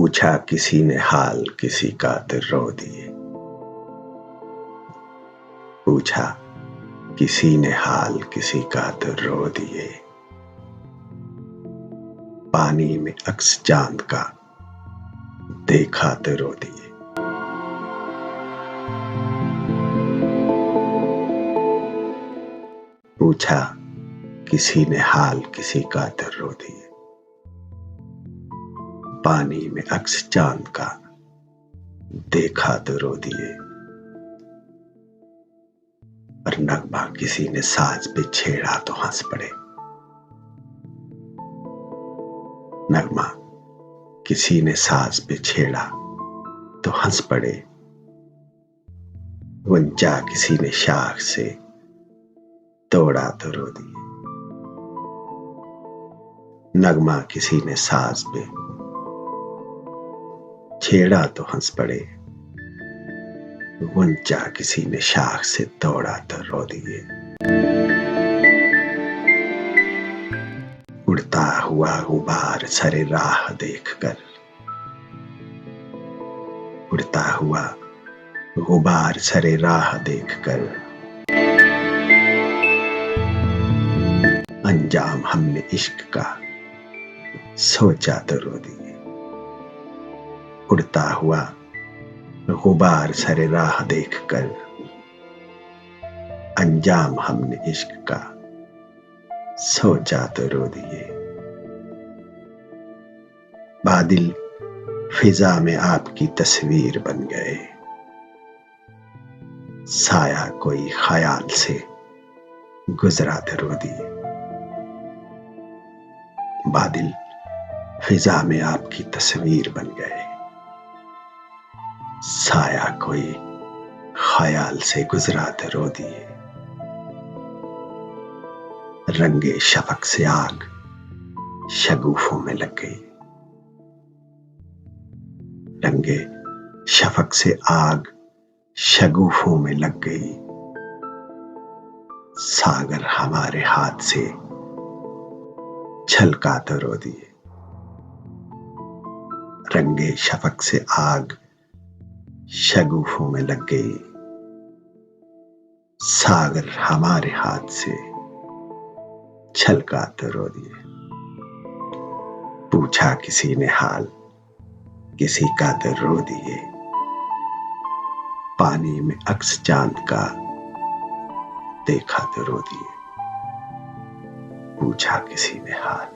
पूछा किसी ने हाल किसी का तो रो दिए। पूछा किसी ने हाल किसी का तो रो दिए। पानी में अक्स चांद का देखा तो रो दिए। पूछा किसी ने हाल किसी का तो रो दिए। पानी में अक्स चांद का देखा तो रो दिए। पर नगमा किसी ने साज पे छेड़ा तो हंस पड़े। नगमा किसी ने साज पे छेड़ा तो हंस पड़े। वंचा किसी ने शाख से तोड़ा तो रो दिए। नगमा किसी ने साज पे छेड़ा तो हंस पड़े। वंचा किसी ने शाख से तोड़ा तो रो दिए। उड़ता हुआ गुबार सरे राह देखकर, उड़ता हुआ गुबार सरे राह देखकर अंजाम हमने इश्क का सोचा तो रो दिए। उड़ता हुआ गुबार सरे राह देखकर अंजाम हमने इश्क का सोचा तो रो दिए। बादल फिजा में आपकी तस्वीर बन गए। साया कोई ख्याल से गुजरा तो रो दिए। बादल फिजा में आपकी तस्वीर बन गए। साया कोई ख्याल से गुजरा तो रो दिए। रंगे शफक से आग शगुफों में लग गई। रंगे शफक से आग शगुफों में लग गई। सागर हमारे हाथ से छलका तो रो दिए। रंगे शफक से आग शगुफों में लग गई। सागर हमारे हाथ से छलका तो रो दिए। पूछा किसी ने हाल किसी का तो रो दिए। पानी में अक्स चांद का देखा तो रो दिए। पूछा किसी ने हाल